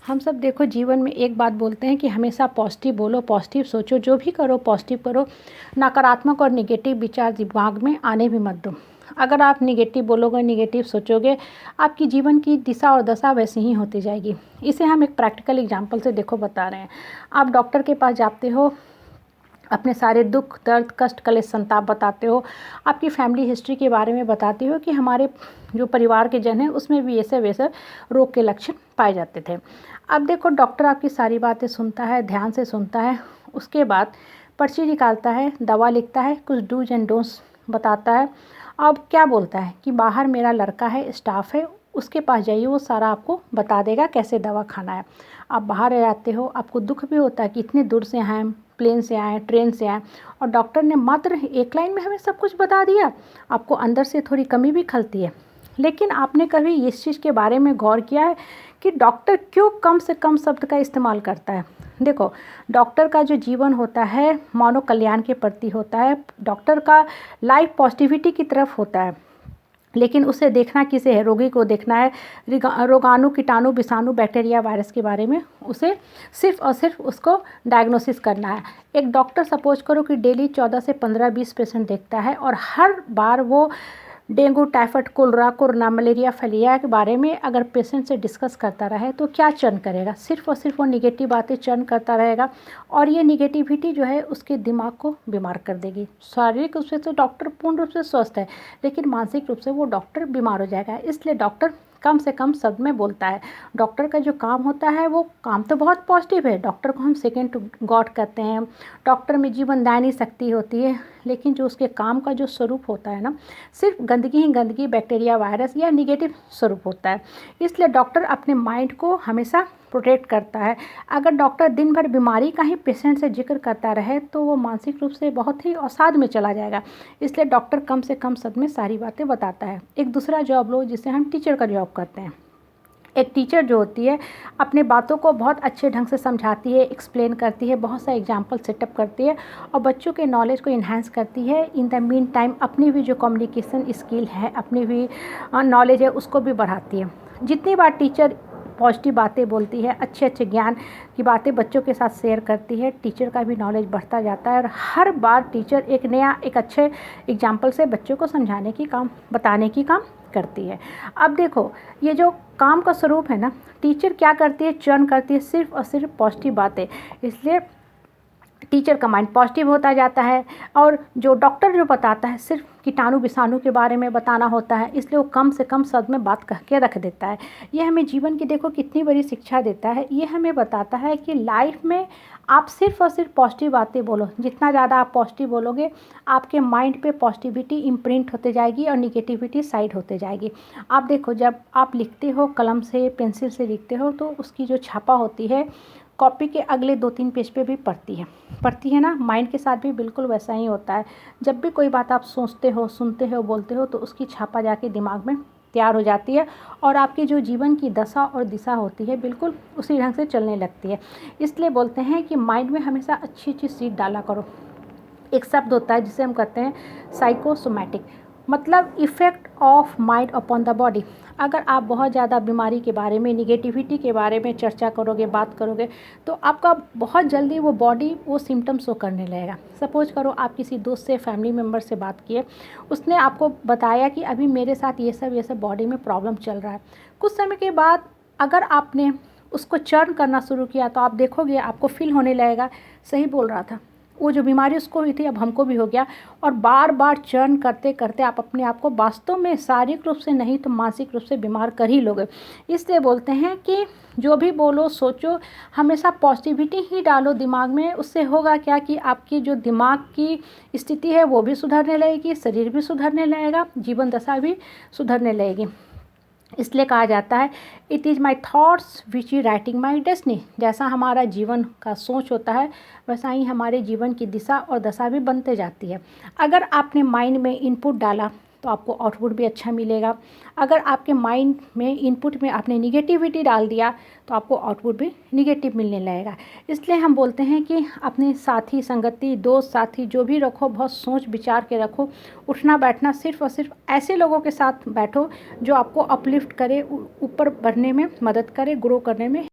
हम सब देखो जीवन में एक बात बोलते हैं कि हमेशा पॉजिटिव बोलो, पॉजिटिव सोचो, जो भी करो पॉजिटिव करो, नकारात्मक और निगेटिव विचार दिमाग में आने भी मत दो। अगर आप निगेटिव बोलोगे, निगेटिव सोचोगे, आपकी जीवन की दिशा और दशा वैसी ही होती जाएगी। इसे हम एक प्रैक्टिकल एग्जांपल से देखो बता रहे हैं। आप डॉक्टर के पास जाते हो, अपने सारे दुख दर्द कष्ट कलेश संताप बताते हो, आपकी फैमिली हिस्ट्री के बारे में बताते हो कि हमारे जो परिवार के जन हैं उसमें भी ऐसे वैसे रोग के लक्षण पाए जाते थे। अब देखो डॉक्टर आपकी सारी बातें सुनता है, ध्यान से सुनता है, उसके बाद पर्ची निकालता है, दवा लिखता है, कुछ डूज एंड डोंट्स बताता है। अब क्या बोलता है कि बाहर मेरा लड़का है, स्टाफ है, उसके पास जाइए, वो सारा आपको बता देगा कैसे दवा खाना है। आप बाहर आ जाते हो, आपको दुख भी होता है कि इतने दूर से आए, प्लेन से आए, ट्रेन से आए, और डॉक्टर ने मात्र एक लाइन में हमें सब कुछ बता दिया। आपको अंदर से थोड़ी कमी भी खलती है। लेकिन आपने कभी इस चीज़ के बारे में गौर किया है कि डॉक्टर क्यों कम से कम शब्द का इस्तेमाल करता है? देखो, डॉक्टर का जो जीवन होता है मानव कल्याण के प्रति होता है, डॉक्टर का लाइफ पॉजिटिविटी की तरफ होता है। लेकिन उसे देखना किसे है? रोगी को देखना है, रोगाणु कीटाणु विषाणु बैक्टीरिया वायरस के बारे में उसे सिर्फ और सिर्फ उसको डायग्नोसिस करना है। एक डॉक्टर सपोज करो कि डेली 14 से 15-20 पेशेंट देखता है, और हर बार वो डेंगू, टाइफाइड, कोरोना, मलेरिया, फैलिया के बारे में अगर पेशेंट से डिस्कस करता रहे तो क्या चर्न करेगा? सिर्फ और सिर्फ वो निगेटिव बातें चर्न करता रहेगा, और ये निगेटिविटी जो है उसके दिमाग को बीमार कर देगी। शारीरिक रूप से तो डॉक्टर पूर्ण रूप से स्वस्थ है, लेकिन मानसिक रूप से वो डॉक्टर बीमार हो जाएगा। इसलिए डॉक्टर कम से कम शब्द में बोलता है। डॉक्टर का जो काम होता है वो काम तो बहुत पॉजिटिव है। डॉक्टर को हम सेकेंड टू गॉड कहते हैं। डॉक्टर में जीवनदायिनी शक्ति होती है, लेकिन जो उसके काम का जो स्वरूप होता है ना, सिर्फ गंदगी ही गंदगी, बैक्टीरिया, वायरस या निगेटिव स्वरूप होता है। इसलिए डॉक्टर अपने माइंड को हमेशा प्रोटेक्ट करता है। अगर डॉक्टर दिन भर बीमारी का ही पेशेंट से जिक्र करता रहे तो वो मानसिक रूप से बहुत ही अवसाद में चला जाएगा। इसलिए डॉक्टर कम से कम शब्द में सारी बातें बताता है। एक दूसरा जॉब लो जिसे हम टीचर का जॉब करते हैं। एक टीचर जो होती है अपने बातों को बहुत अच्छे ढंग से समझाती है, एक्सप्लेन करती है, बहुत सा एग्जाम्पल सेटअप करती है, और बच्चों के नॉलेज को इन्हांस करती है। इन द मीन टाइम अपनी भी जो कम्युनिकेशन स्किल है, अपनी भी नॉलेज है, उसको भी बढ़ाती है। जितनी बार टीचर पॉजिटिव बातें बोलती है, अच्छे अच्छे ज्ञान की बातें बच्चों के साथ शेयर करती है, टीचर का भी नॉलेज बढ़ता जाता है, और हर बार टीचर एक नया एक अच्छे एग्जाम्पल से बच्चों को समझाने की काम, बताने की काम करती है। अब देखो, ये जो काम का स्वरूप है ना, टीचर क्या करती है? चर्न करती है सिर्फ और सिर्फ पॉजिटिव बातें। इसलिए टीचर का माइंड पॉजिटिव होता जाता है, और जो डॉक्टर जो बताता है सिर्फ कीटाणु विषाणु के बारे में बताना होता है, इसलिए वो कम से कम शब्द में बात कह के रख देता है। ये हमें जीवन की देखो कितनी बड़ी शिक्षा देता है। ये हमें बताता है कि लाइफ में आप सिर्फ और सिर्फ पॉजिटिव बातें बोलो। जितना ज़्यादा आप पॉजिटिव बोलोगे, आपके माइंड पे पॉजिटिविटी इम्प्रिंट होते जाएगी और निगेटिविटी साइड होते जाएगी। आप देखो, जब आप लिखते हो कलम से, पेंसिल से लिखते हो, तो उसकी जो छापा होती है कॉपी के अगले 2-3 पेज पे भी पढ़ती है ना। माइंड के साथ भी बिल्कुल वैसा ही होता है। जब भी कोई बात आप सोचते हो, सुनते हो, बोलते हो, तो उसकी छापा जाके दिमाग में तैयार हो जाती है, और आपकी जो जीवन की दशा और दिशा होती है बिल्कुल उसी ढंग से चलने लगती है। इसलिए बोलते हैं कि माइंड में हमेशा अच्छी अच्छी सीड डाला करो। एक शब्द होता है जिसे हम कहते हैं साइकोसोमैटिक, मतलब effect of mind upon the body. अगर आप बहुत ज़्यादा बीमारी के बारे में, निगेटिविटी के बारे में चर्चा करोगे, बात करोगे, तो आपका बहुत जल्दी वो बॉडी वो सिम्टम्स शो करने लगेगा। सपोज करो आप किसी दोस्त से, फैमिली मेम्बर से बात किए, उसने आपको बताया कि अभी मेरे साथ ये सब बॉडी में प्रॉब्लम चल रहा है। कुछ समय के बाद अगर आपने उसको चर्न करना शुरू किया तो आप देखोगे आपको फील होने लगेगा, सही बोल रहा था, वो जो बीमारी उसको हुई थी अब हमको भी हो गया। और बार बार चर्न करते करते आप अपने आप को वास्तव में शारीरिक रूप से नहीं तो मानसिक रूप से बीमार कर ही लोगे। इसलिए बोलते हैं कि जो भी बोलो, सोचो, हमेशा पॉजिटिविटी ही डालो दिमाग में। उससे होगा क्या कि आपकी जो दिमाग की स्थिति है वो भी सुधरने लगेगी, शरीर भी सुधरने लगेगा, जीवन दशा भी सुधरने लगेगी। इसलिए कहा जाता है, it is my thoughts which is writing my destiny. जैसा हमारा जीवन का सोच होता है वैसा ही हमारे जीवन की दिशा और दशा भी बनते जाती है। अगर आपने माइंड में इनपुट डाला तो आपको आउटपुट भी अच्छा मिलेगा। अगर आपके माइंड में इनपुट में आपने निगेटिविटी डाल दिया तो आपको आउटपुट भी निगेटिव मिलने लगेगा। इसलिए हम बोलते हैं कि अपने साथी संगति, दोस्त साथी जो भी रखो, बहुत सोच विचार के रखो। उठना बैठना सिर्फ और सिर्फ ऐसे लोगों के साथ बैठो जो आपको अपलिफ्ट करे, ऊपर बढ़ने में मदद करे, ग्रो करने में